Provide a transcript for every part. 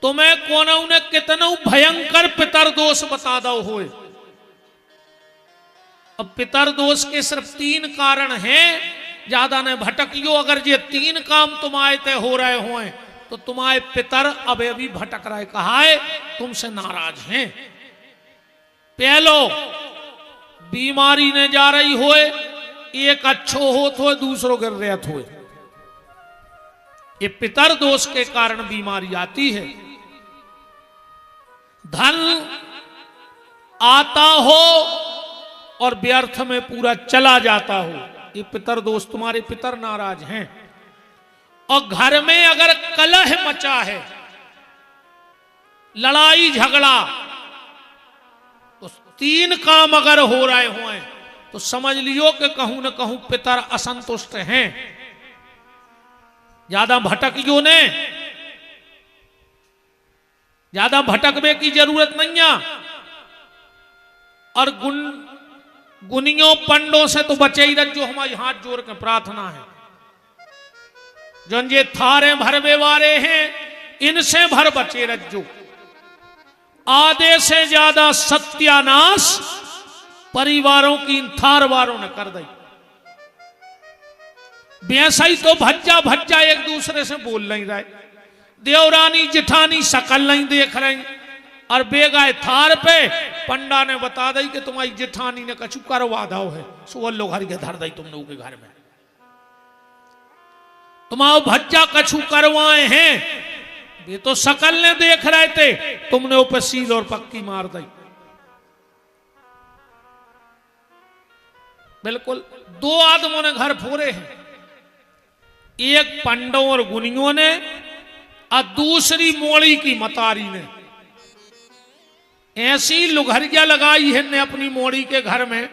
तुम्हें कौन ने कितना भयंकर पितर दोष बता दो होए। अब पितर दोष के सिर्फ 3 कारण हैं, ज्यादा ने भटकियो। अगर ये 3 काम तुम्हारे तय हो रहे हो तो तुम्हारे पितर अभी भटक रहे, कहा है तुमसे नाराज हैं। पहलो, बीमारी ने जा रही होए, एक अच्छो हो तो दूसरों गिर रहा हो, ये पितर दोष के कारण बीमारी आती है। धन आता हो और व्यर्थ में पूरा चला जाता हो, ये पितर दोष, तुम्हारे पितर नाराज हैं। और घर में अगर कलह मचा है, लड़ाई झगड़ा, तो 3 काम अगर हो रहे हो तो समझ लियो कि कहूं न कहूं पितर असंतुष्ट हैं। ज्यादा भटकियो ने, ज्यादा भटकने की जरूरत नहीं है। और गुनियों पंडों से तो बचे ही रह, जो हमारी हाथ जोड़ के प्रार्थना है। जो ये थारे भरवे वाले हैं, इनसे भर बचे रज्जो। आधे से ज्यादा सत्यानाश परिवारों की इन थार वारों ने कर दी। वैसा ही तो भज्जा भज्जा एक दूसरे से बोल नहीं रहे, देवरानी जिठानी शकल नहीं देख रही। और बेगाए थार पे पंडा ने बता दी कि तुम्हारी जिठानी ने कछु करवा दो है, सो लोग हर के धर दी तुम लोगों के घर में, तुम्हारा भज्जा कछु करवाए हैं। ये तो शकल ने देख रहे थे, तुमने ऊपर सील और पक्की मार दी। बिल्कुल 2 आदमों ने घर फोड़े हैं, एक पंडों और गुनियों ने और दूसरी मोड़ी की मतारी ने। ऐसी लुघरिया लगाई है ने अपनी मोड़ी के घर में,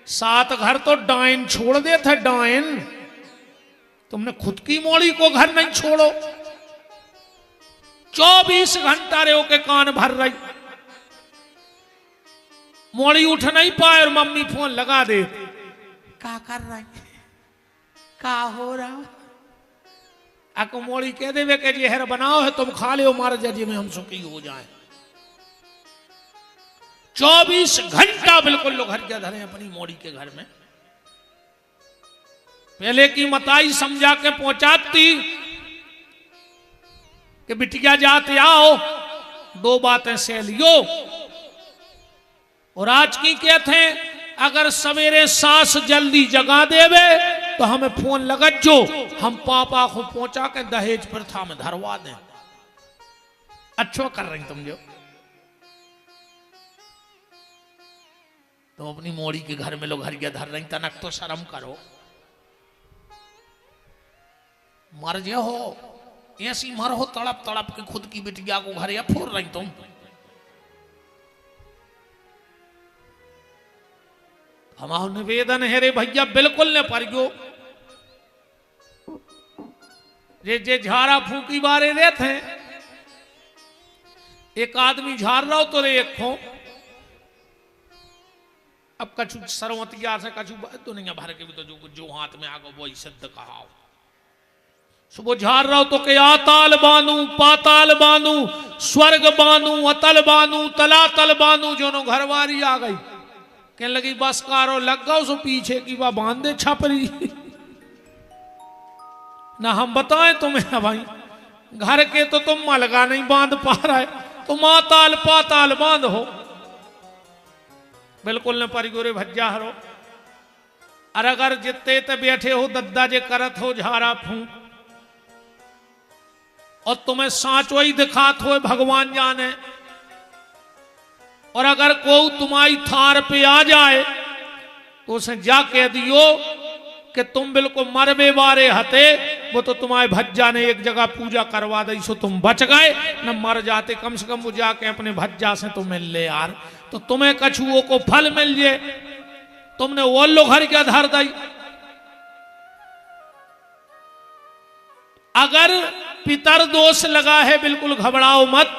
7 घर तो डायन छोड़ दे थे। डायन, तुमने खुद की मोड़ी को घर नहीं छोड़ो। 24 घंटा रहो के कान भर रही, मोड़ी उठ नहीं पाए और मम्मी फोन लगा दे, क्या कर रही, क्या हो रहा। आपको मोड़ी कह देवे कि जहर बनाओ है तुम खा लो, मार जजी में हम सुखी हो जाए। 24 घंटा बिल्कुल लोग हर क्या धरे अपनी मोड़ी के घर में। पहले की मताई समझा के पहुंचाती कि बिटिया जाते आओ, 2 बातें सह लियो। और आज की कहते हैं, अगर सवेरे सास जल्दी जगा देवे तो हमें फोन लगत जो, हम पापा को पहुंचा के दहेज प्रथा में धरवा दें। अच्छो कर रही तुम जो, तुम अपनी मोड़ी के घर में लोग हरिया धर रही, तनक तो शर्म करो। मर जे हो, ऐसी मर हो तड़प तड़प के खुद की बिटिया को घर या फोड़ रही तुम। हमारा निवेदन है रे भैया, बिल्कुल ने परियो। जे झाड़ा फूकी बारे रहते हैं, एक आदमी झाड़ रहा हो तो रे एक खो। अब कछु सरवतिया से कछु तो नहीं भर के भी, तो जो हाथ में आगो वही सिद्ध कहा। सुबह झाड़ रहा हो तो के आताल बानू, पाताल बानू, स्वर्ग बानू, अतल बानू, तलातल बानू। जो नो घरवारी आ गई, कहने लगी बस कारो लग गओ, सो पीछे की बा बांध दे छपरी। ना हम बताएं तुम्हें भाई, घर के तो तुम मलगा नहीं बांध पा रहे, तो माताल पाताल बांध हो। बिल्कुल न परिगोरे भज्जा हरो। और अगर जितने ते बैठे हो दद्दा जे करत हो झाड़ा फूंक, और तुम्हें सांचो ही दिखात हो भगवान जाने। और अगर कोई तुम्हारी थार पे आ जाए तो उसे जा कह दियो कि तुम बिल्कुल मरबे वारे हते, वो तो तुम्हारे भज्जा ने एक जगह पूजा करवा दी, सो तुम बच गए, न मर जाते। कम से कम वो जाके अपने भज्जा से तो मिल ले यार, तो तुम्हें कछुओं को फल मिल जाए। तुमने वो लोग हर क्या धर दी। अगर पितर दोष लगा है, बिल्कुल घबराओ मत।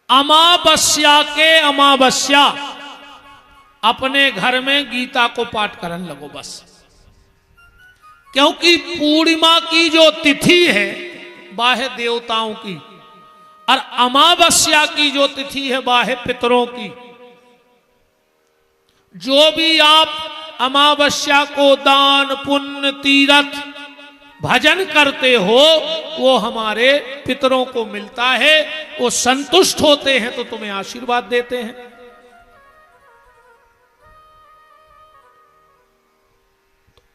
अमावस्या के अमावस्या अपने घर में गीता को पाठ करने लगो बस। क्योंकि पूर्णिमा की जो तिथि है बाहे देवताओं की, और अमावस्या की जो तिथि है बाहे पितरों की। जो भी आप अमावस्या को दान पुण्य तीर्थ भजन करते हो वो हमारे पितरों को मिलता है, वो संतुष्ट होते हैं तो तुम्हें आशीर्वाद देते हैं।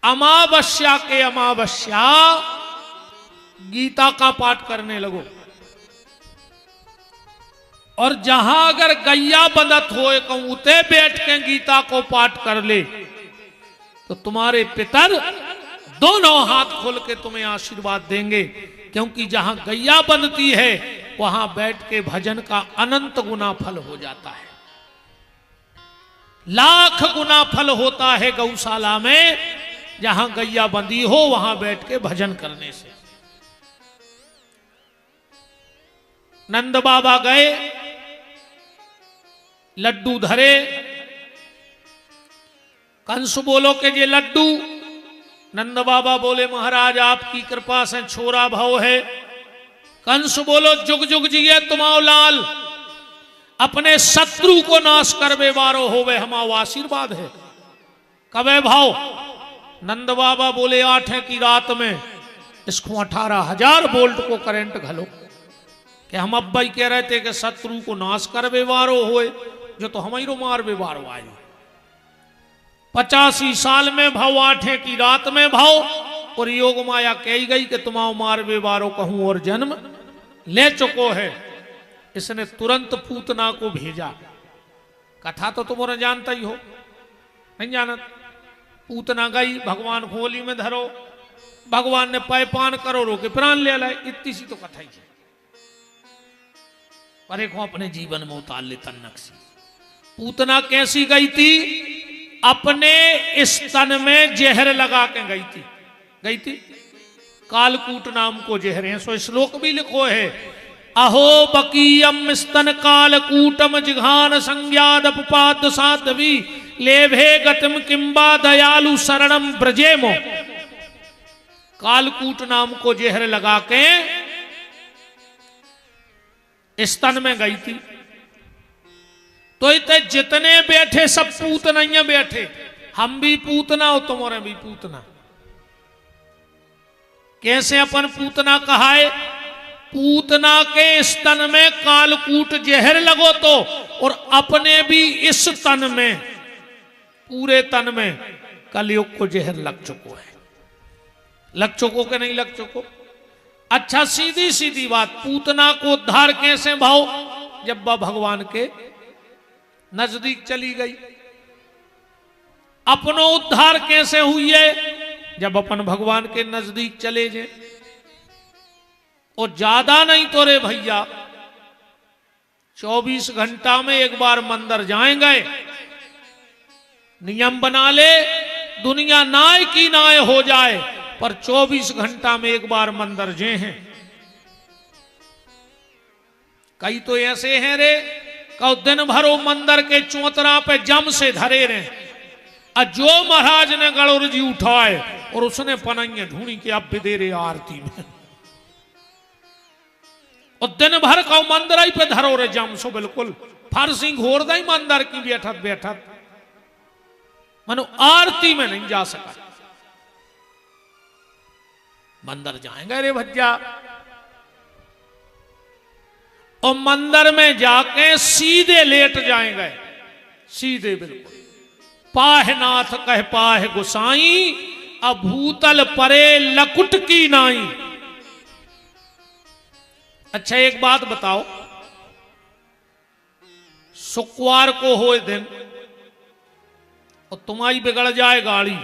अमावस्या के अमावस्या गीता का पाठ करने लगो, और जहां अगर गैया बंदत होए कहूं उते बैठ के गीता को पाठ कर ले तो तुम्हारे पितर दोनों हाथ खोल के तुम्हें आशीर्वाद देंगे, क्योंकि जहां गैया बनती है वहां बैठ के भजन का अनंत गुना फल हो जाता है। लाख गुना फल होता है गौशाला में, जहां गैया बंधी हो वहां बैठ के भजन करने से। नंद बाबा गए, लड्डू धरे, कंस बोलो के ये लड्डू। नंद बाबा बोले महाराज आपकी कृपा से छोरा भाव है। कंस बोलो जुग जुग जिये तुमाओ लाल, अपने शत्रु को नाश करवे वारो होवे हमाओ आशीर्वाद है। कबे भाव? नंद बाबा बोले 8 की रात में इसको 18,000 वोल्ट को करंट घलो, कि हम अब भाई कह रहे थे कि शत्रु को नाश करवे वारो होए, जो तो हमारी मारवे वारो आए। 85 साल में भाव 8 की रात में भाव, और योग माया कही गई कि तुमाओ मारवे वारो कहूं और जन्म ले चुको है। इसने तुरंत पूतना को भेजा। कथा तो तुम्हारा जानता ही हो, नहीं जानत? पूतना गई, भगवान खोली में धरो, भगवान ने पैपान करो रोके प्राण ले लाए। इतनी सी तो कथा ही है, पर एक अपने जीवन में उतार ले तन्नक सी। पूतना कैसी गई थी? अपने स्तन में जहर लगा के गई थी। कालकूट नाम को जहर है, सो श्लोक भी लिखो है, अहो बकीयम स्तन कालकूटम जिघान संज्ञादपाद साध्वी लेभे गतिम किंबा दयालु शरणम ब्रजेमो। कालकूट नाम को जहर लगा के स्तन में गई थी। तो इतने जितने बैठे सब पूतना ही बैठे, हम भी पूतना हो तुम्हारे भी पूतना। कैसे अपन पूतना कहाए? पूतना के स्तन में कालकूट जहर लगो तो, और अपने भी इस तन में, पूरे तन में कलयुग को जहर लग चुको है। लग चुको के नहीं लग चुको? अच्छा सीधी सीधी बात, पूतना को उद्धार कैसे भाव? जब वह भगवान के नजदीक चली गई। अपनो उद्धार कैसे हुई है? जब अपन भगवान के नजदीक चले जाए। और ज्यादा नहीं तो रे भैया 24 घंटा में एक बार मंदिर जाएंगे। नियम बना ले, दुनिया नाय की नाय हो जाए, पर 24 घंटा में एक बार मंदिर जे हैं। कई तो ऐसे हैं रे, कौ दिन भरो मंदिर के चौतरा पे जम से धरे रहे, और जो महाराज ने गणुर जी उठाए और उसने पनाइया ढूंढी कि अब भी दे रहे आरती में, और दिन भर का मंदिर ही पे धरो रे जम सो बिल्कुल फारसी घोर दई मंदिर की बैठत बैठत मनो आरती में नहीं जा सका। मंदिर जाएंगे रे भज्जा, और मंदिर में जाके सीधे लेट जाएंगे, सीधे बिल्कुल। पाहनाथ कह पाह गुसाई, अभूतल परे लकुट की नाई। अच्छा एक बात बताओ, शुक्रवार को हो दिन और तुम्हारी बिगड़ जाए गाड़ी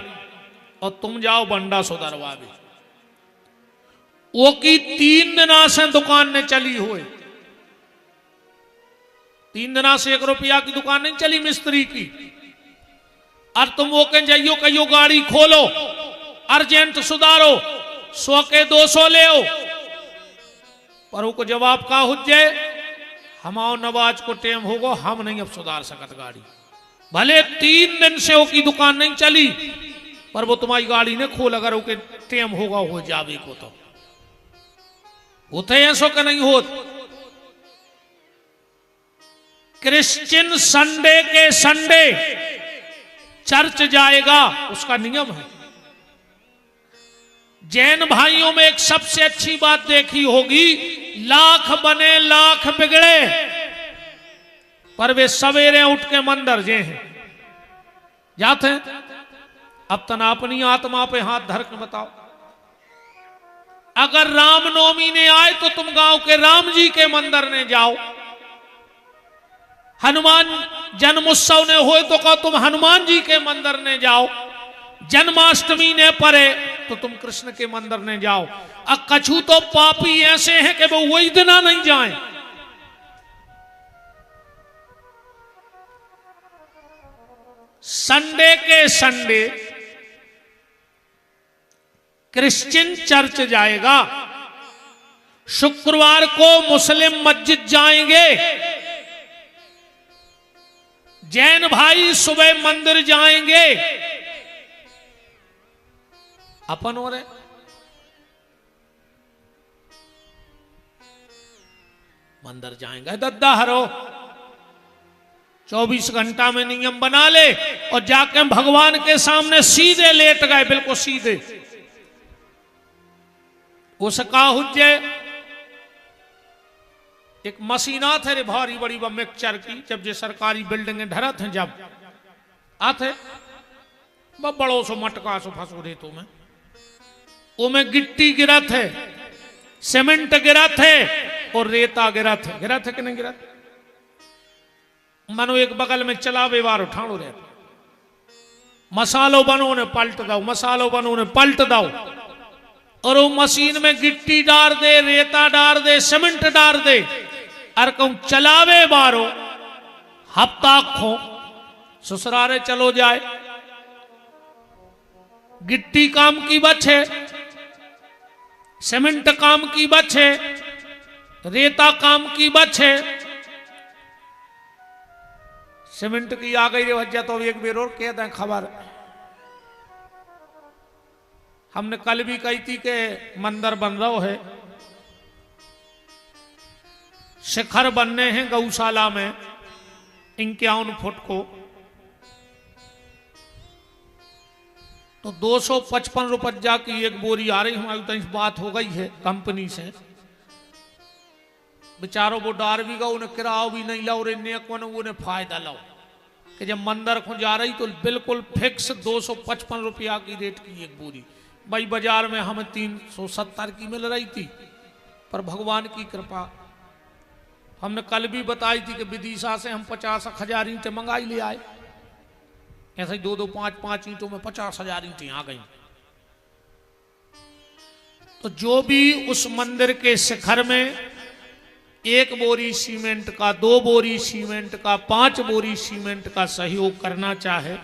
और तुम जाओ बंडा सुधरवा भी, वो की 3 दिना से दुकान ने चली हुए, 3 दिना से 1 रुपया की दुकान नहीं चली मिस्त्री की, और तुम वो कह जाइयो कहियो गाड़ी खोलो अर्जेंट सुधारो 100 के 200 ले आओ, पर वो जवाब का हो जाए, हमाओ नवाज को टेम होगा, हम नहीं अब सुधार सकत गाड़ी। भले 3 दिन से वो की दुकान नहीं चली, पर वो तुम्हारी गाड़ी ने खोल, अगर वो टेम होगा हो जावे को तो होते ऐसो का नहीं होत। क्रिश्चियन संडे के संडे चर्च जाएगा, उसका नियम है। जैन भाइयों में एक सबसे अच्छी बात देखी होगी, लाख बने लाख बिगड़े, पर वे सवेरे उठ के मंदिर जे हैं जाते हैं। अब तना अपनी आत्मा पे हाथ धर के बताओ, अगर रामनवमी ने आए तो तुम गांव के राम जी के मंदिर ने जाओ, हनुमान जन्मोत्सव ने हो तो कहो तुम हनुमान जी के मंदिर ने जाओ, जन्माष्टमी ने पड़े तो तुम कृष्ण के मंदिर ने जाओ। अब कछु तो पापी ऐसे हैं कि वो वही दिना नहीं जाएं। संडे के संडे क्रिश्चियन चर्च जाएगा, शुक्रवार को मुस्लिम मस्जिद जाएंगे, जैन भाई सुबह मंदिर जाएंगे। अपन हो रहे मंदिर जाएंगे, दद्दा हरो 24 घंटा में नियम बना ले और जाके भगवान के सामने सीधे लेट गए, बिल्कुल सीधे। उसका हुज्जे एक मशीना थे रे भारी बड़ी व मिक्सचर की, जब जे सरकारी बिल्डिंगें ढरत हैं जब आते बड़ो सो मटका सो फंसो दे तो में वो में गिट्टी गिरत है, सीमेंट गिरत है और रेता गिरत है कि नहीं गिरत। मानो एक बगल में चलावे वार उठाणो रहे, मसालो बनो ने पलट दो, मसालो बनो ने पलट दो, और वो मशीन में गिट्टी डाल दे, रेता डाल दे, सीमेंट डाल दे, और कहूं चलावे बारो हफ्ता खो ससुरारे चलो जाए। गिट्टी काम की बचे, सीमेंट काम की बचे, रेता काम की बचे। सीमेंट की आ गई रे भज्जा तो एक बेर और कह दें खबर। हमने कल भी कही थी कि मंदिर बन रहा है, शिखर बनने हैं गौशाला में 51 फुट को, तो 255 रुपया की एक बोरी आ रही। हमारी तो बात हो गई है कंपनी से, बेचारों वो डार भी गो, उन्हें किराया भी नहीं लाओ, उन्हें फायदा लाओ कि जब मंदिर को जा रही तो बिल्कुल फिक्स 255 रुपया की रेट की एक बोरी। भाई बाजार में हमें 370 की मिल रही थी, पर भगवान की कृपा हमने कल भी बताई थी कि विदिशा से हम 50,000 ईंटें मंगाई ले आए। ऐसे ही 2-2, 5-5 ईंटों में 50,000 ईंटें आ गई। तो जो भी उस मंदिर के शिखर में 1 बोरी सीमेंट का, 2 बोरी सीमेंट का, 5 बोरी सीमेंट का सहयोग करना चाहे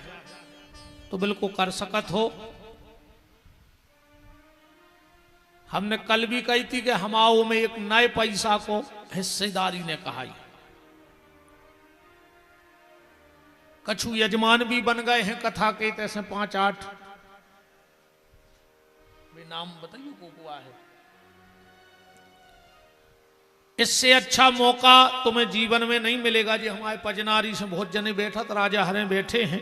तो बिल्कुल कर सकत हो। हमने कल भी कही थी कि हमाओ में एक नए पैसा को हिस्सेदारी ने कहा, कछु यजमान भी बन गए हैं कथा के, तैसे 5-8 नाम बताइए को है। इससे अच्छा मौका तुम्हें जीवन में नहीं मिलेगा। जी हमारे पजनारी से बहुत जने बैठा तो राजा हरे बैठे हैं,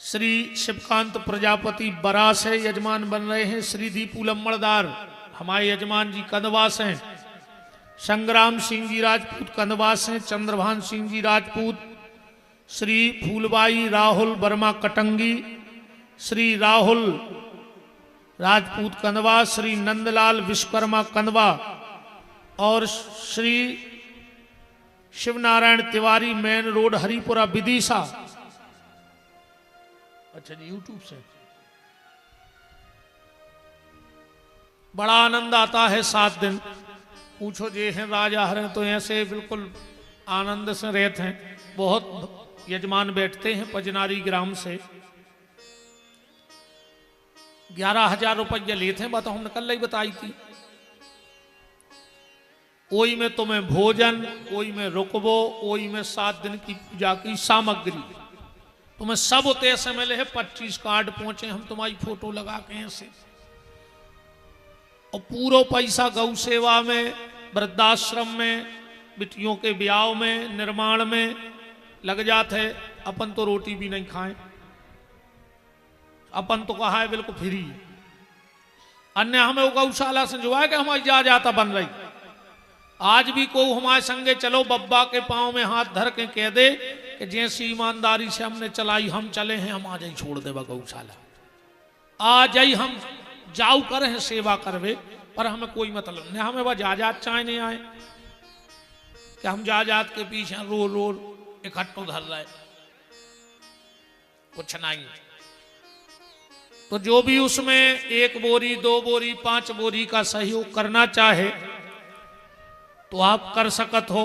श्री शिवकांत प्रजापति बरा से यजमान बन रहे हैं, श्री दीपू लम्बड़दार हमारे यजमान जी कंदवास हैं, संग्राम सिंह जी राजपूत कंदवास हैं, चंद्रभान सिंह जी राजपूत, श्री फूलबाई राहुल वर्मा कटंगी, श्री राहुल राजपूत कंदवा, श्री नंदलाल विश्वकर्मा कंदवा और श्री शिवनारायण तिवारी मेन रोड हरिपुरा विदिशा। अच्छा जी यूट्यूब से बड़ा आनंद आता है 7 दिन। पूछो जे हैं राजा हरे तो ऐसे बिल्कुल आनंद से रहते हैं। बहुत यजमान बैठते हैं पजनारी ग्राम से, 11,000 रुपया लेते हैं। बताओ हमने कल ही बताई थी। ओई में तुम्हें भोजन, ओई में रुकबो, ओई में 7 दिन की पूजा की सामग्री, तुम्हें सब उते से मिले है, 25 कार्ड पहुंचे, हम तुम्हारी फोटो लगा के ऐसे, और पूरा पैसा गौ सेवा में, वृद्धाश्रम में, बिटियों के ब्याह में, निर्माण में लग जाते। अपन तो रोटी भी नहीं खाएं, अपन तो कहा है बिल्कुल फ्री। अन्य हमें वो गौशाला से जो है कि हमारी जा जाता बन रही। आज भी को हमारे संगे चलो, बब्बा के पांव में हाथ धर के कह दे कि जैसी ईमानदारी से हमने चलाई, हम चले हैं, हम आज ही छोड़ देवा गौशाला, आज ही हम जाऊ करे हैं, सेवा करवे, पर हमें कोई मतलब नहीं। हमें वह जाजात चाहे नहीं आए कि हम जाजात के पीछे रोल रोल इकट्ठो धर रहे, कुछ नहीं। तो जो भी उसमें 1 बोरी 2 बोरी 5 बोरी का सहयोग करना चाहे तो आप कर सकत हो।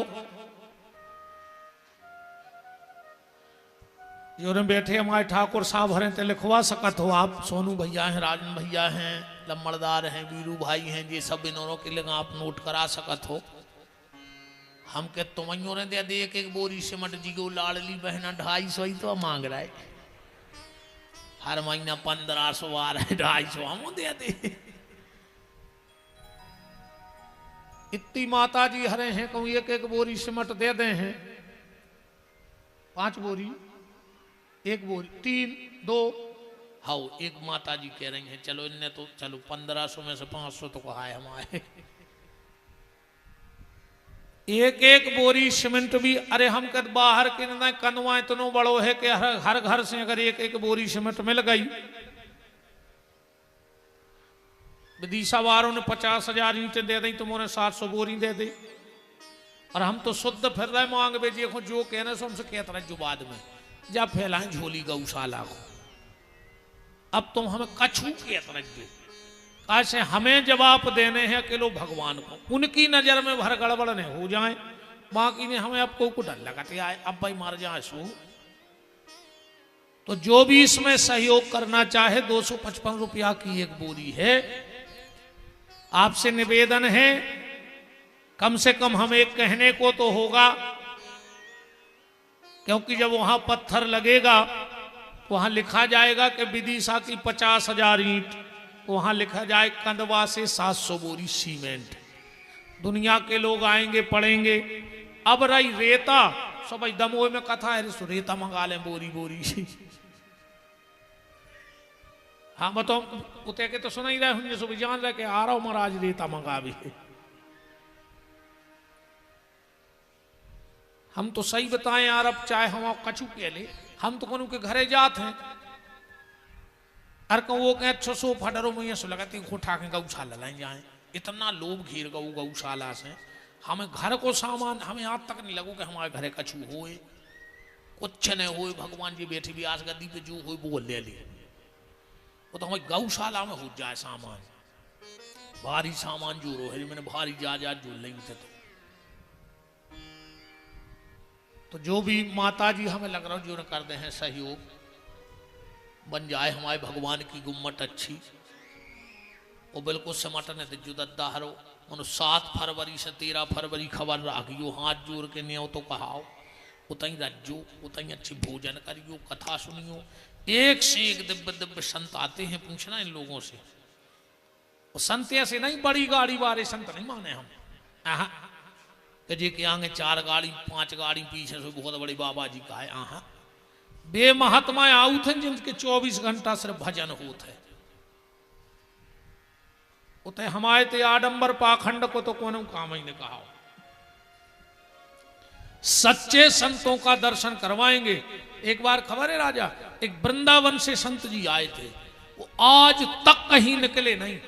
जो ने बैठे हमारे ठाकुर साहब हरे ते लिखवा सकत हो आप। सोनू भैया हैं, राजन भैया हैं, लम्बड़दार हैं, वीरू भाई हैं, ये सब इन्होंने के लिए आप नोट करा सकत हो। हम के तुम्हारी ने दे दे 1 बोरी सिमट जी को लाडली बहना 250 ही तो मांग रहा है, हर महीना 1500 आ रहा है, 250 हम दे दे। इतनी माता जी हरे हैं, कहूँ 1 बोरी सिमट दे दे हैं, 5 बोरी 1 बोरी 3 2 हाँ 1 माता जी कह रही हैं चलो इनने तो चलो 1500 में से 500 तो कहा है हमारे। 1 बोरी सीमेंट भी, अरे हम कद बाहर के ना कनवा इतनो बड़ो है कि हर घर से अगर 1 बोरी सीमेंट मिल गई, विदिशा वालों ने 50,000 ईंटें दे दी, तुमने 700 बोरी दे दी, और हम तो शुद्ध फिर रहे मांग बेजे को जो कहने से हमसे कहते रहे जो बाद में जब फैलाएं झोली गौशाला को। अब तुम हमें कछू कहते रहे, कैसे हमें जवाब देने हैं अकेलो भगवान को, उनकी नजर में भर गड़बड़ नहीं हो जाए, बाकी ने हमें अब को डर लगाते आए अब भाई मार जाए सो। तो जो भी इसमें सहयोग करना चाहे 255 रुपया की 1 बोरी है। आपसे निवेदन है कम से कम हम एक कहने को तो होगा, क्योंकि जब वहां पत्थर लगेगा तो वहां लिखा जाएगा कि विदिशा की 50,000 ईंट, वहां लिखा जाए कंदवा से 700 बोरी सीमेंट। दुनिया के लोग आएंगे पढ़ेंगे। अब रही रेता, सब दमोह में कथा है सो रेता मंगा लें बोरी बोरी। हाँ बताओ उते के तो सुना ही रहे होंगे, सो जान रहे कि आ रहा हूं महाराज रेता मंगा भी। हम तो सही बताएं यार, अब चाहे हम कछू के ले, हम तो कोनों के घरे जाते हैं, अरे कहूँ वो कहें 600 फटरों में ये सो लगाती उठा के गौशाला लाए जाए, इतना लोग घिर गऊ गौशाला से। हमें घर को सामान हमें आज तक नहीं लगो कि हमारे घरे कछू होए, कुछ नहीं होए, भगवान जी बैठी भी आस गद्दी पे जो हो वो ले ली, वो तो हमारी गौशाला में हो जाए सामान, भारी सामान जो रो है, मैंने भारी जा जो लेंगे। तो जो भी माता जी हमें लग रहा जो न कर दे हैं सहयोग, बन जाए हमारे भगवान की गुम्मट अच्छी, वो बिल्कुल समटने दे जुदद्दा हरो। मनो 7 फरवरी से 13 फरवरी खबर राखियो, हाथ जोड़ के न्यो तो कहाओ, उतई रज्जो, उतई अच्छी भोजन करियो, कथा सुनियो। एक से एक दिव्य दिव्य संत आते हैं, पूछना इन लोगों से। वो संत ऐसे नहीं बड़ी गाड़ी वाले संत नहीं माने हम, कि जी के आगे 4 गाड़ी 5 गाड़ी पीछे से बहुत बड़े बाबा जी का है। आहा बे महात्मा आऊ थे जिनके 24 घंटा सिर्फ भजन होते है। उते हमारे ते आडंबर पाखंड को तो कौन काम ही ने कहा। सच्चे संतों का दर्शन करवाएंगे। एक बार खबर है राजा, एक वृंदावन से संत जी आए थे, वो आज तक कहीं निकले नहीं,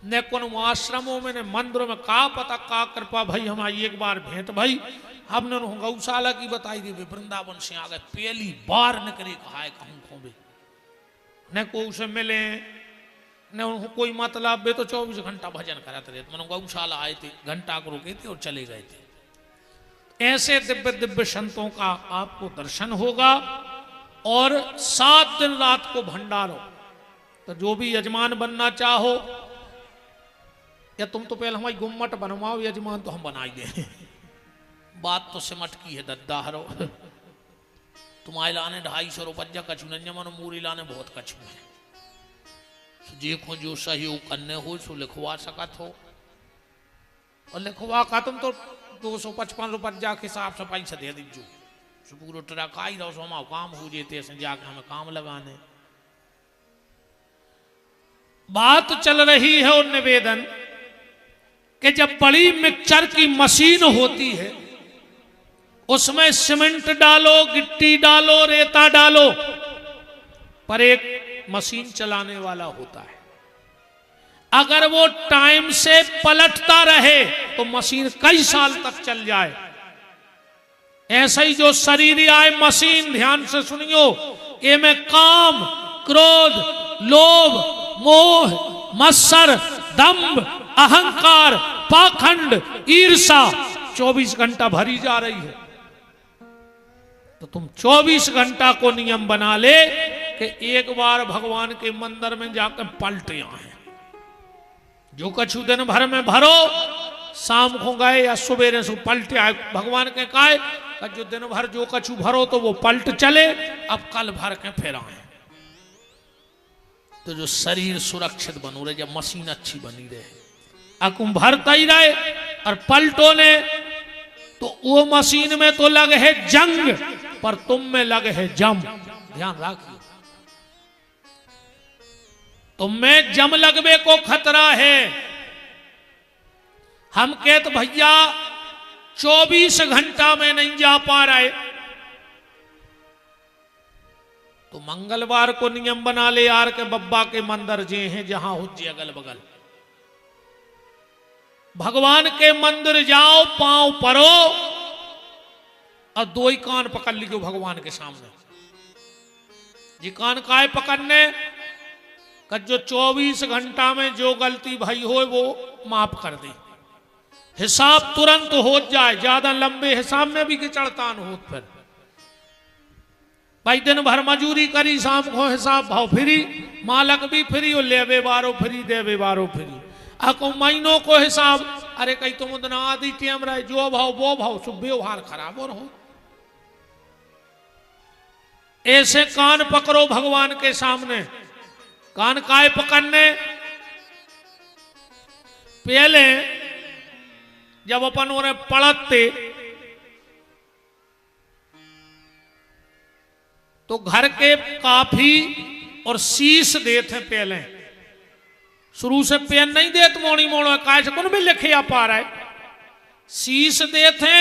न कौन आश्रमों में न मंदिरों में। का पता का कृपा भाई हमारी एक बार भेंट भाई, हमने गौशाला की बताई दी, वृंदावन से आ गए, पहली बार निकले कहा है कहूँ खोबे, न को उसे मिले न उनको कोई मतलब बे, तो 24 घंटा भजन कराते रहते। मैंने गौशाला आए थे, घंटा को रुके थे और चले गए थे। ऐसे दिव्य दिव्य संतों का आपको दर्शन होगा, और 7 दिन रात को भंडारो। तो जो भी यजमान बनना चाहो, या तुम तो पहले हमारी गुम्मट बनवाओ, यजमान तो हम बनाई दे। बात तो सिमट की है दद्दा हरो। तुम्हारे लाने 250 रुपया कछु नहीं मन मूरी लाने बहुत कछु है। देखो जो सहयोग करने हो सो लिखवा सकत हो, और लिखवा का तुम तो 255 रुपया के हिसाब से पैसा दे दीजो, पूरा ट्रक आई रहो सो हमारा काम हो जेते जाके हमें काम लगाने। बात चल रही है और निवेदन कि जब बड़ी मिक्सचर की मशीन होती है उसमें सीमेंट डालो, गिट्टी डालो, रेता डालो, पर एक मशीन चलाने वाला होता है। अगर वो टाइम से पलटता रहे तो मशीन कई साल तक चल जाए। ऐसा ही जो शरीर आए मशीन, ध्यान से सुनियो, ये में काम, क्रोध, लोभ, मोह, मत्सर, दंभ, अहंकार, पाखंड, ईर्षा 24 घंटा भरी जा रही है। तो तुम 24 घंटा को नियम बना ले कि एक बार भगवान के मंदिर में जाकर पलटे आए। जो कछु दिन भर में भरो, शाम को गए या सवेरे से पलटे आए। भगवान के काहे जो दिन भर जो कछु भरो तो वो पलट चले, अब कल भर के फिर आए। तो जो शरीर सुरक्षित बनो रहे, जब मशीन अच्छी बनी रहे, अकुम भरता ही रहे और पलटो ने, तो वो मशीन में तो लगे है जंग, पर तुम में लगे है जम। ध्यान रखिए, तुम में जम लगवे को खतरा है। हम कहते भैया 24 घंटा में नहीं जा पा रहे, तो मंगलवार को नियम बना ले यार के बब्बा के मंदिर जे हैं जहां हो जे अगल बगल, भगवान के मंदिर जाओ, पांव परो और 2 ही कान पकड़ लीजिए भगवान के सामने। जी कान काय पकड़ने का जो 24 घंटा में जो गलती भाई हो वो माफ कर दे, हिसाब तुरंत हो जाए। ज्यादा लंबे हिसाब में भी किचड़तान हो, फिर भाई दिन भर मजूरी करी, शाम को हिसाब भाव फ्री, मालक भी फ्री और लेवे बारो फ्री, देवे बारो फ्री। अको महीनों को हिसाब, अरे कहीं तुम उतना आदि टेम रहे, जो भाव वो भाव, सु व्यवहार खराब हो रहो। ऐसे कान पकड़ो भगवान के सामने। कान काय पकड़ने, पहले जब अपन उन्हें पढ़ते तो घर के काफी और शीश देते। पहले शुरू से पेन नहीं देते, मोड़ी मोड़ो काय से कौन भी लिखे आ पा रहा है, शीश देते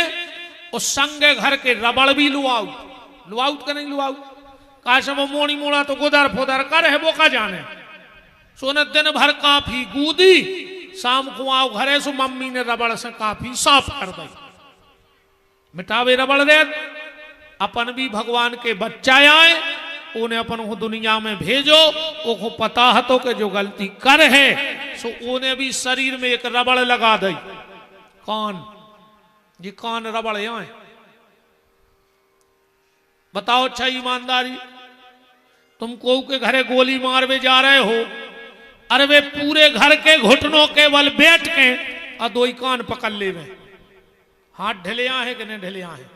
और संगे घर के रबड़ भी लुआउट का नहीं लुआउट, काय से वो मोड़ी मोड़ा तो गुदर फुदर कर है वो का जाने। सोने दिन भर काफी गूदी, शाम को आओ घरे सो मम्मी ने रबड़ से काफी साफ कर दी, मिटावे रबड़ दे। अपन भी भगवान के बच्चा आए, उन्हें अपन को दुनिया में भेजो, वो पता है तो कि जो गलती कर है सो उन्हें भी शरीर में एक रबड़ लगा दे। कान, ये कान रबड़ आए, बताओ अच्छा ईमानदारी, तुम को के घरे गोली मारवे जा रहे हो, अरे वे पूरे घर के घुटनों के बल बैठ के और 2 ही कान पकड़ ले में, हाथ ढले है कि नहीं ढले है,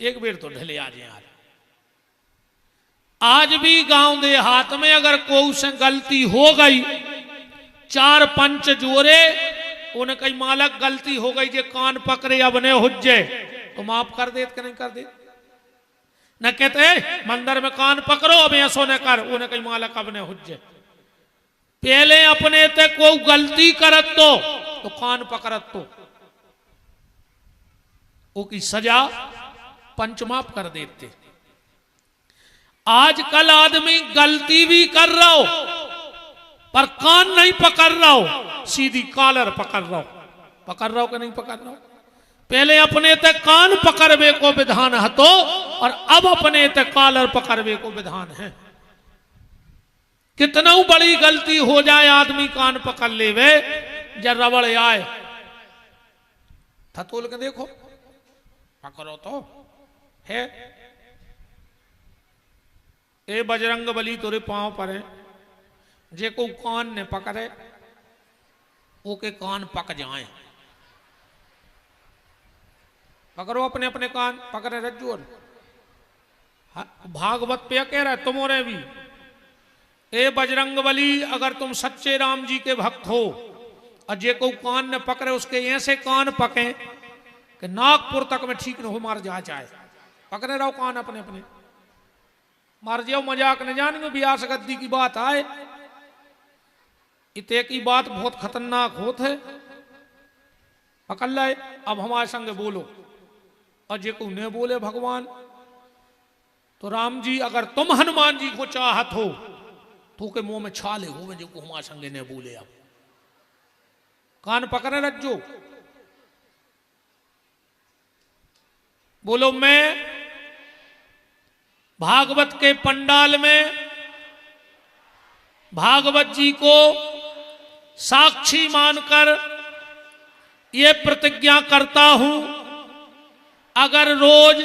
एक बेर तो ढले आ जाए। आज भी गांव देहात में अगर कोई से गलती हो गई, 4 पंच जोरे, उन्हें कई मालक गलती हो गई, जे कान पकड़े अब ने हुज्जे, तो माफ कर दे कि नहीं कर दे? न कहते मंदिर में कान पकड़ो अब ऐसो न कर, उन्हें कई मालक अब ने हुज्जे। पहले अपने ते कोई गलती करत तो कान पकड़त तो वो की सजा पंच माफ कर देते। आजकल आदमी गलती भी कर रहा हो पर कान नहीं पकड़ रहा हो, सीधी कॉलर पकड़ रहा हो कि नहीं पकड़ रहा हो। पहले अपने ते कान पकड़वे को विधान है तो, और अब अपने ते कॉलर पकड़वे को विधान है। कितना बड़ी गलती हो जाए आदमी कान पकड़ लेवे, जब रबड़ आए थतोल के देखो, पकड़ो तो है। ए बजरंग बली तोरे पांव पर है, जे को कान ने पकड़े वो के कान पक जाए। पकड़ो अपने अपने कान, पकड़े रज्जू, भागवत पे कह रहा है तुम्हारे भी, ए बजरंगबली अगर तुम सच्चे राम जी के भक्त हो और जे को कान न पकड़े उसके ऐसे कान पके कि नागपुर तक में ठीक न हो, मार जा चाहे पकड़े रहो कान अपने अपने, मार जाओ, मजाक न जानेंगे ब्यास गद्दी की बात आए, इतने की बात बहुत खतरनाक होत है, पकड़ लाए। अब हमारे संग बोलो, और जे को न बोले भगवान, तो राम जी अगर तुम हनुमान जी को चाहत हो तो के मुंह में छाले हो जो को हमारे संगे ने बोले, आप कान पकड़े रखो। बोलो मैं भागवत के पंडाल में भागवत जी को साक्षी मानकर ये प्रतिज्ञा करता हूं, अगर रोज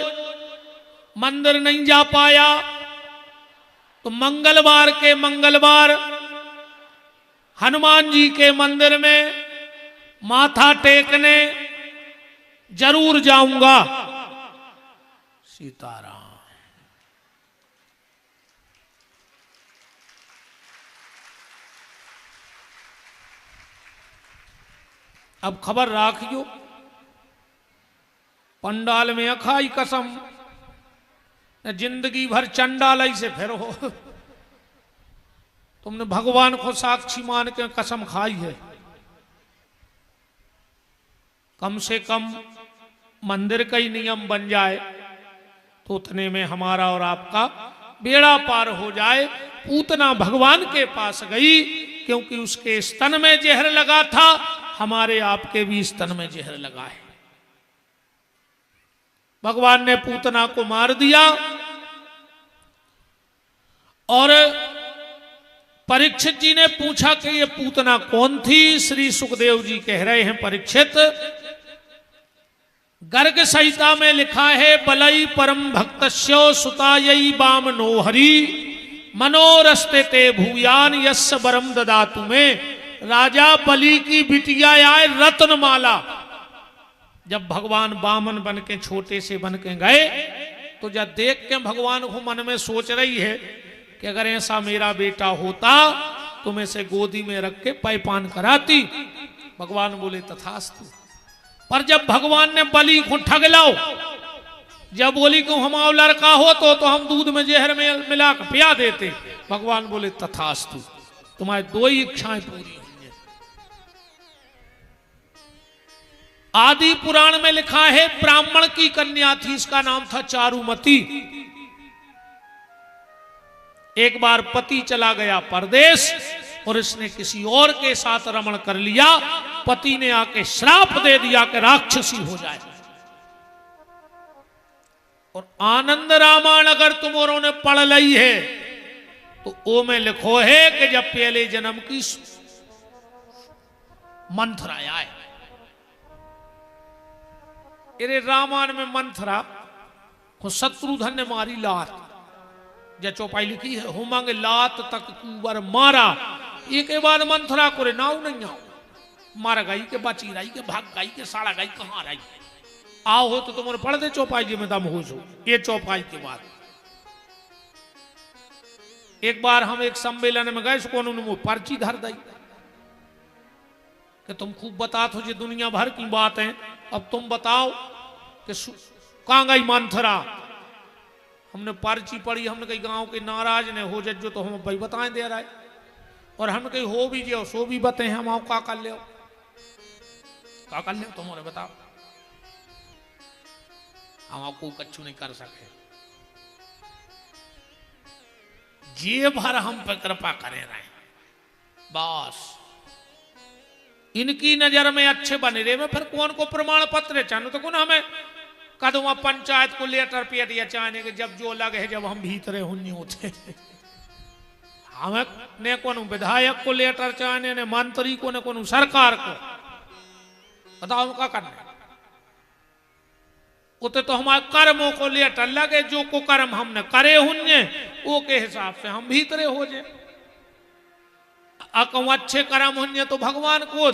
मंदिर नहीं जा पाया तो मंगलवार के मंगलवार हनुमान जी के मंदिर में माथा टेकने जरूर जाऊंगा। सीताराम। अब खबर राखियो, पंडाल में अखाई कसम, जिंदगी भर चंडाल से फिर हो, तुमने भगवान को साक्षी मान के कसम खाई है, कम से कम मंदिर का ही नियम बन जाए तो उतने में हमारा और आपका बेड़ा पार हो जाए। पूतना भगवान के पास गई क्योंकि उसके स्तन में जहर लगा था, हमारे आपके भी स्तन में जहर लगा है। भगवान ने पूतना को मार दिया और परीक्षित जी ने पूछा कि ये पूतना कौन थी। श्री सुखदेव जी कह रहे हैं, परीक्षित गर्ग संहिता में लिखा है, बलई परम भक्तस्यो सुतायई बामनो हरि मनोरस्ते ते भूयान यस्य वरम ददातु में। राजा बलि की बिटिया आए रत्नमाला, जब भगवान बामन बन के छोटे से बन के गए तो जब देख के भगवान को मन में सोच रही है कि अगर ऐसा मेरा बेटा होता तो मैं से गोदी में रख के पैपान कराती। भगवान बोले तथास्तु। पर जब भगवान ने बलि को ठग लाओ, जब बोली कि हमारा लड़का हो तो हम दूध में जहर में मिला कर पिया देते, भगवान बोले तथास्तु, तुम्हारी दो ही इच्छाएं पूरी हुई हैं। आदि पुराण में लिखा है, ब्राह्मण की कन्या थी, इसका नाम था चारुमती। एक बार पति चला गया परदेश और इसने किसी और के साथ रमण कर लिया, पति ने आके श्राप दे दिया कि राक्षसी हो जाए। और आनंद रामायण अगर तुम औरों ने पढ़ ली है तो ओ में लिखो है कि जब पहले जन्म की मंथरा आए, अरे रामायण में मंथरा को शत्रुधन ने मारी लात, जब चौपाई लिखी है, होमांगे लात तक कुबर मारा, एक के बाद मंथरा को रे नाव नहीं आओ, मारा गई के बची रही के भाग गई के साड़ा गई कहां रही, आओ हो तो तुम्हारे पढ़ दे चौपाई जी में दम हो जो। ये चौपाई के बाद एक बार हम एक सम्मेलन में गए, कौन उन्होंने पर्ची धर दी कि तुम खूब बतात हो, जो दुनिया भर की बात है, अब तुम बताओ कि कहां गई मंथरा। हमने पर्ची पढ़ी, हमने कही गांव के नाराज ने हो जो तो हम भाई बताएं दे रहा है, और हमने कही हो भी जो सो भी बते, हम आओ का कर ले, का कर ले तुम्हारे बताओ, हम आपको कच्चू नहीं कर सके। जे भर हम पे कृपा करे रहे, बस इनकी नजर में अच्छे बने रहे में, फिर कौन को प्रमाण पत्र चाहने तो कौन हमें कदम पंचायत को लेटर पे दिया चाहने के जब जो लगे है, जब हम भीतरे हुन्नी होते हमें ने कौन विधायक को लेटर चाहने, ने मंत्री को, ने कौन सरकार को, बताओ हम क्या करना। उते तो हमारे कर्मों को लेटर लगे, जो को कर्म हमने करे हुन्ने वो के हिसाब से हम भीतरे हो जाए। अकम अच्छे कर्म हुन्ने तो भगवान को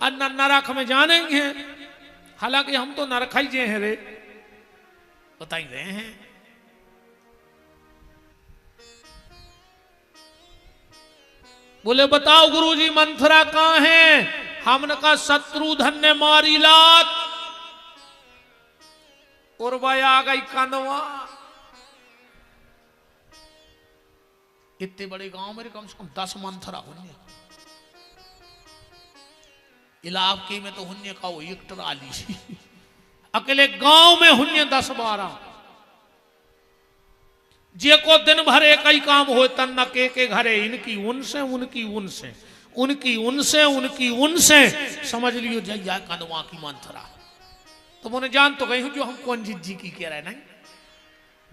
अन्न नरक में जानेंगे, हालांकि हम तो नरक ही जे हैं रे, बताई रहे हैं। बोले बताओ गुरुजी मंथरा कहाँ है? हमने कहा शत्रुधन ने मारी लात और वह आ गई कंदवा। इतने बड़े गांव में कम से कम 10 मंथरा होंगे। इलाके में तो हुन्ने का वो एक ट्राली अकेले गांव में हुन्ने 10-12। जे को दिन भर एक ही काम हो तन न के घरे इनकी उनसे उनकी उनसे उनकी उनसे उनकी उनसे समझ लियो जैया कंदवा की मंथरा। तो मैंने जान तो गई हूं जो हम कौन जिज्जी की कह रहे नहीं,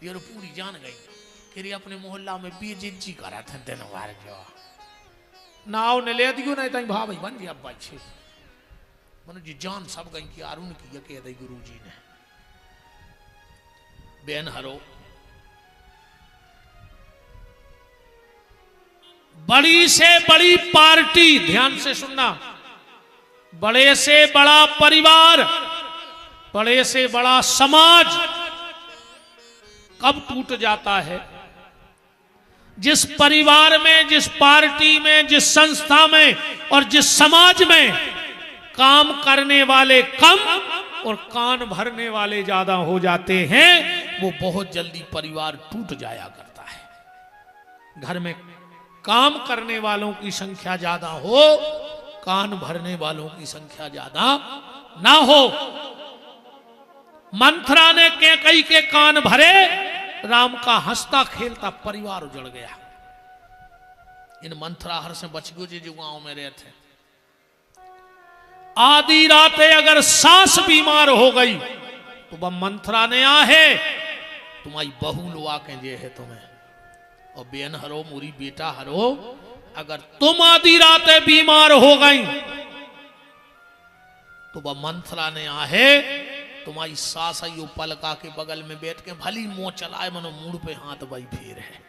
ये पूरी जान गई कि अपने मोहल्ला में भी जिज्जी करा था दिन भर जो नाव ने ले दियो नहीं तई भाई बन गया अब्बा छे मन जी जान सब गई कि अरुण की कह दई गुरु जी ने। बेन हरो बड़ी से बड़ी पार्टी, ध्यान से सुनना, बड़े से बड़ा परिवार, बड़े से बड़ा समाज कब टूट जाता है? जिस परिवार में, जिस पार्टी में, जिस संस्था में और जिस समाज में काम करने वाले कम और कान भरने वाले ज्यादा हो जाते हैं, वो बहुत जल्दी परिवार टूट जाया करता है। घर में काम करने वालों की संख्या ज्यादा हो, कान भरने वालों की संख्या ज्यादा ना हो। मंथरा ने कैकई के कान भरे, राम का हंसता खेलता परिवार उजड़ गया। इन मंथरा हर से बच गयो जो गांव में रहते। आधी रातें अगर सास बीमार हो गई तो वह मंथरा ने आहे तुम्हारी बहू लुआ के जे है तुम्हें, और बेन हरो मुरी बेटा हरो, अगर तुम आधी रातें बीमार हो गई तो वह मंथरा ने आहे तुम्हारी सास आइयो पलका के बगल में बैठ के भली मुंह चलाए मनो मुंह पे हाथ बाई फेर है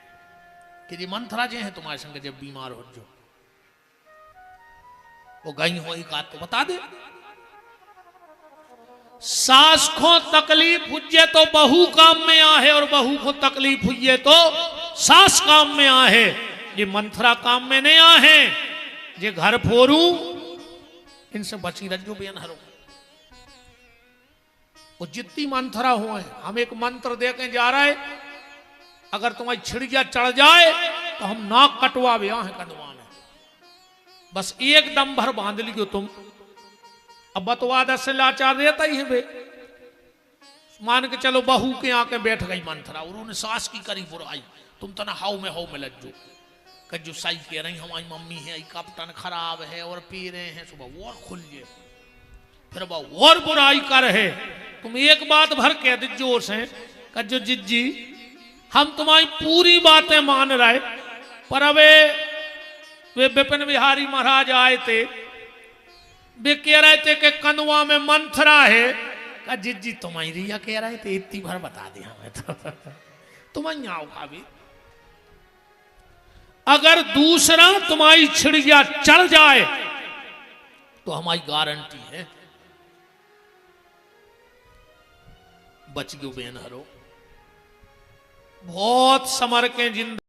कि ये मंथरा जे है तुम्हारे संग जब बीमार हो जो वो गई हो एक बात तो बता दे। सास को तकलीफ हुए तो बहू काम में आहे और बहू को तकलीफ हुई तो सास काम में आहे। ये मंथरा काम में नहीं आहे, ये घर फोरू इनसे बची रजो बेन हरो। वो जितनी मंथरा हुए, हम एक मंत्र दे के जा रहे, अगर तुम्हारी छिड़िया चढ़ जाए तो हम नाक कटवा भी है कंदवा में, बस एक दम भर बांध लियो तुम। अब बतवाद से लाचार रहता ही है बे, मान के चलो बहू के आके बैठ गई मंथरा और उन्होंने सास की करी बुराई, तुम तो ना हाउ में लज्जो कज्जो साई कह रही हमारी मम्मी है कपटन खराब है और पी रहे हैं, सुबह और खुल जे फिर और बुराई कर है। तुम एक बात भर कह दे जोर से कज्जो जिज्जी हम तुम्हारी पूरी बातें मान रहे, पर अबे वे विपिन बिहारी महाराज आए थे, वे कह रहे थे कि कंदवा में मंथरा है। का जिज्जी तुम्हारी रिया कह रहे थे, इतनी भर बता दिया हमें तो तुम्हारी आओ का भी। अगर दूसरा तुम्हारी छिड़िया चढ़ जाए तो हमारी गारंटी है बच गयो बेन हरो। बहुत समर के जिंदगी